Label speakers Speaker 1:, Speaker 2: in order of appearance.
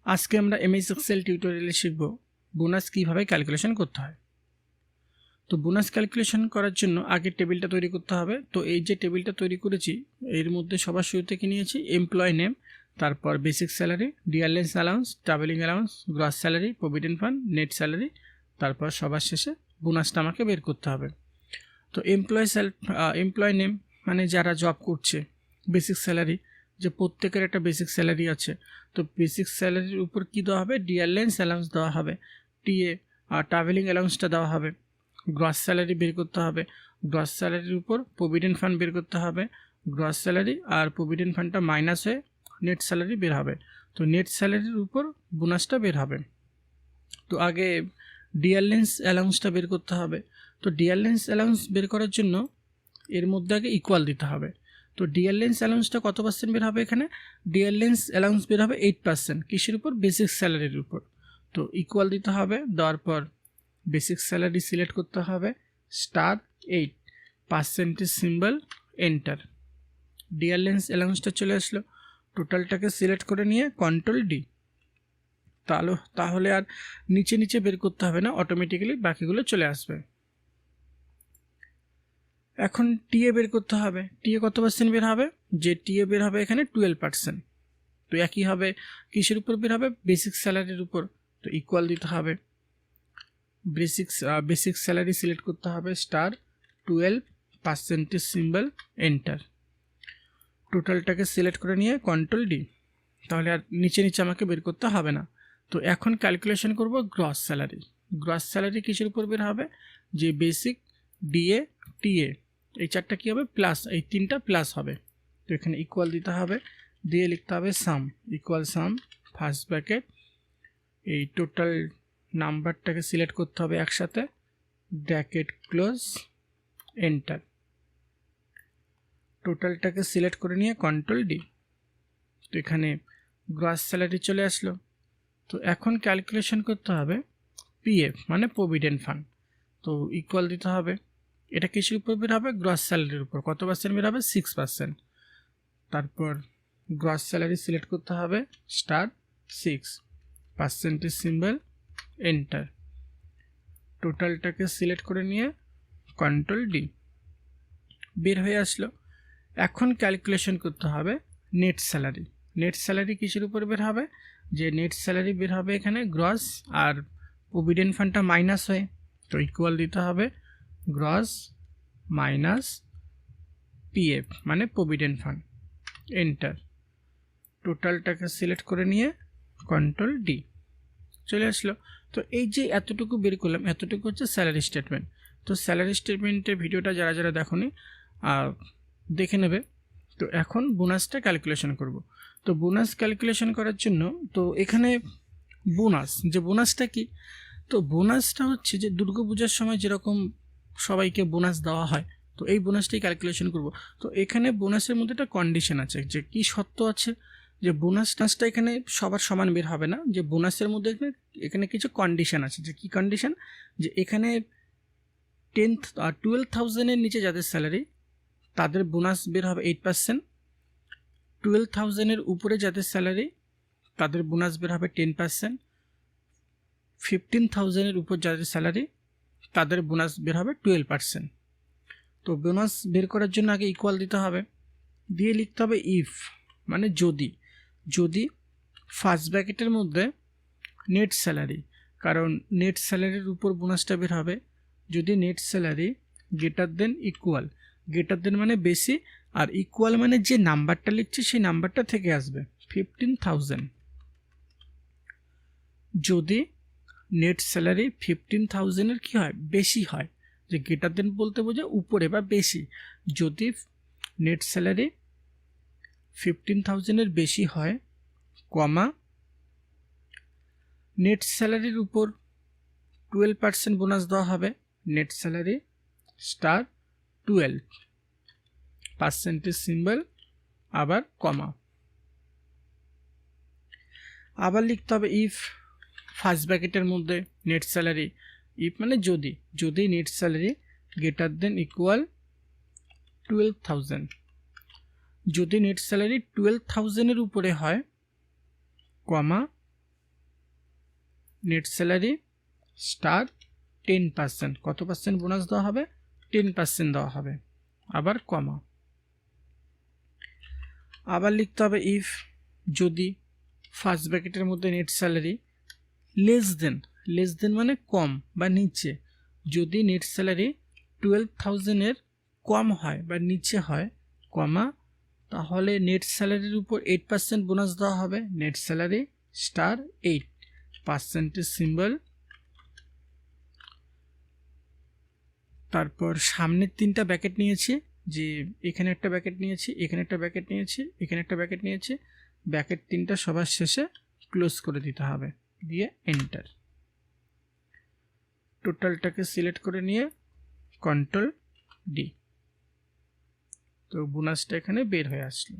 Speaker 1: আজকে আমরা MS Excel টিউটোরিয়ালে শিখব বোনাস কিভাবে ক্যালকুলেশন করতে হয়। তো বোনাস ক্যালকুলেশন করার জন্য আগে টেবিলটা তৈরি করতে হবে। তো এই যে টেবিলটা তৈরি করেছি এর মধ্যে সবার শুরু থেকে নিয়েছি এমপ্লয় নেম, তারপর basic salary, dearness allowance, travelling allowance, gross salary, provident fund, net salary, তারপর সবার শেষে বোনাসটা আমাকে বের করতে হবে। তো এমপ্লয় নেম মানে যারা জব করছে, বেসিক স্যালারি যে প্রত্যেকের একটা বেসিক স্যালারি আছে, তো বেসিক স্যালারির উপর কী দেওয়া হবে, ডিয়ারলেন্স অ্যালাউন্স দেওয়া হবে, টিএ আর ট্রাভেলিং অ্যালাউন্সটা দেওয়া হবে। গ্রস স্যালারি বের করতে হবে, গ্রস স্যালারির উপর প্রভিডেন্ট ফান্ড বের করতে হবে, গ্রস স্যালারি আর প্রভিডেন্ট ফান্ডটা মাইনাস হয়ে নেট স্যালারি বের হবে। তো নেট স্যালারির উপর বোনাসটা বের হবে। তো আগে ডিয়ারলেন্স অ্যালাউন্সটা বের করতে হবে। তো ডিয়ারলেন্স অ্যালাউন্স বের করার জন্য এর মধ্যে আগে ইকুয়াল দিতে হবে। তো ডিয়ারলেন্স অ্যালাউন্সটা কত পার্সেন্ট বের হবে, এখানে ডিয়ারলেন্স অ্যালাউন্স বের হবে 8%। কিসের উপর, বেসিক স্যালারির উপর। তো ইকুয়াল দিতে হবে, দেওয়ার পর বেসিক স্যালারি সিলেক্ট করতে হবে, *8 পার্সেন্টেজ সিম্বল, এন্টার। ডিয়ারলেন্স অ্যালাউন্সটা চলে আসলো। টোটালটাকে সিলেক্ট করে নিয়ে কন্ট্রোল ডি। তাহলে আর নিচে নিচে বের করতে হবে না, অটোমেটিক্যালি বাকিগুলো চলে আসবে। এখন টিএ বের করতে হবে। টিএ কত পার্সেন্ট বের হবে, যে টিএ বের হবে এখানে 12%। তো একই হবে, কিসের উপর বের হবে, বেসিক স্যালারির উপর। তো ইকুয়াল দিতে হবে, বেসিক স্যালারি সিলেক্ট করতে হবে, *12 পার্সেন্টেজ সিম্বল, এন্টার। টোটালটাকে সিলেক্ট করে নিয়ে কন্ট্রোল ডি। তাহলে আর নিচে নিচে আমাকে বের করতে হবে না। তো এখন ক্যালকুলেশন করব গ্রস স্যালারি। গ্রস স্যালারি কিসের উপর বের হবে, যে বেসিক, ডিএ, টিএ, এই চারটা কী হবে, প্লাস, এই তিনটা প্লাস হবে। তো এখানে ইকুয়াল দিতে হবে, দিয়ে লিখতে হবে সাম, ইকুয়াল সাম ফার্স্ট ব্র্যাকেট, এই টোটাল নাম্বারটাকে সিলেক্ট করতে হবে একসাথে, ব্র্যাকেট ক্লোজ, এন্টার। টোটালটাকে সিলেক্ট করে নিয়ে কন্ট্রোল ডি। তো এখানে গ্রস স্যালারি চলে আসলো। তো এখন ক্যালকুলেশন করতে হবে পিএফ মানে প্রভিডেন্ট ফান্ড। তো ইকুয়াল দিতে হবে, এটা কিসের উপর বের হবে, গ্রস স্যালারির উপর। কত পার্সেন্ট বের হবে, 6%। তারপর গ্রস স্যালারি সিলেক্ট করতে হবে, *6 পার্সেন্টেজ সিম্বল, এন্টার। টোটালটাকে সিলেক্ট করে নিয়ে কন্ট্রোল ডি, বের হয়ে আসলো। এখন ক্যালকুলেশন করতে হবে নেট স্যালারি। নেট স্যালারি কিসের উপর বের হবে, যে নেট স্যালারি বের হবে এখানে গ্রস আর প্রভিডেন্ট ফান্ডটা মাইনাস হয়ে। তো ইকুয়াল দিতে হবে গ্রস মাইনাস পিএফ মানে প্রভিডেন্ট ফান্ড, এন্টার। টোটালটাকে সিলেক্ট করে নিয়ে কন্ট্রোল ডি, চলে আসলো। তো এই যে এতটুকু বের করলাম, এতটুকু হচ্ছে স্যালারি স্টেটমেন্ট। তো স্যালারি স্টেটমেন্টের ভিডিওটা যারা যারা দেখোনি দেখে নেবে। তো এখন বোনাসটা ক্যালকুলেশন করব। তো বোনাস ক্যালকুলেশন করার জন্য তো এখানে বোনাস, যে বোনাসটা কি, তো বোনাসটা হচ্ছে যে দুর্গাপূজার সময় যেরকম সবাইকে বোনাস দেওয়া হয়, তো এই বোনাসটাই ক্যালকুলেশন করব। তো এখানে বোনাসের মধ্যে একটা কন্ডিশন আছে, যে কি শর্ত আছে, যে বোনাসটা এখানে সবার সমান বের হবে না, যে বোনাসের মধ্যে এখানে কিছু কন্ডিশন আছে। যে কি কন্ডিশন, যে এখানে 12,000-এর নিচে যাদের স্যালারি তাদের বোনাস বের হবে 8%, 12,000-এর উপরে যাদের স্যালারি তাদের বোনাস বের হবে 10%, 15,000-এর উপর যাদের স্যালারি তাদের বোনাস বের হবে 12%। তো বোনাস বের করার জন্য আগে ইকুয়াল দিতে হবে, দিয়ে লিখতে হবে ইফ মানে যদি ফার্স্ট ব্র্যাকেটের মধ্যে নেট স্যালারি, কারণ নেট স্যালারির উপর বোনাসটা বের হবে, যদি net salary greater than equal, greater than মানে বেশি, আর ইকুয়াল মানে যে নাম্বারটা লিখছে সেই নাম্বারটা থেকে আসবে 15,000। যদি নেট স্যালারি 15,000-এর কী হয়, বেশি হয়, যে গ্রেটার দেন বলতে বোঝে উপরে বা বেশি। যদি নেট স্যালারি 15,000-এর বেশি হয়, কমা নেট স্যালারির উপর 12% বোনাস দেওয়া হবে, নেট স্যালারি *12 পার্সেন্টেজ সিম্বল, আবার কমা, আবার লিখতে হবে ইফ ফার্স্ট ব্র্যাকেটের মধ্যে নেট স্যালারি, ইফ মানে যদি net salary greater than equal 12,000, যদি নেট স্যালারি 12,000-এর উপরে হয়, কমা নেট স্যালারি স্টার 10%, কত পার্সেন্ট বোনাস দেওয়া হবে? 10% দেওয়া হবে, আবার কমা। আবার লিখতে হবে ইফ, যদি ফার্স্ট ব্র্যাকেটের মধ্যে নেট স্যালারি লেস দেন মানে কম বা নিচে, যদি নেট স্যালারি 12,000-এর কম হয় বা নিচে হয়, কমা, তাহলে নেট স্যালারির উপর 8% বোনাস দেওয়া হবে। Net salary star 8, percentage symbol, তারপর সামনের 3টা ব্র্যাকেট নিয়েছি, যে এখানে একটা ব্র্যাকেট নিয়েছি, এখানে একটা ব্র্যাকেট নিয়েছি, এখানে একটা ব্র্যাকেট নিয়েছি, ব্র্যাকেট 3টা সবার শেষে ক্লোজ করে দিতে হবে, দিয়ে এন্টার। টোটালটাকে সিলেক্ট করে নিয়ে কন্ট্রোল ডি, তো বোনাসটা এখানে বের হয়ে আসলো।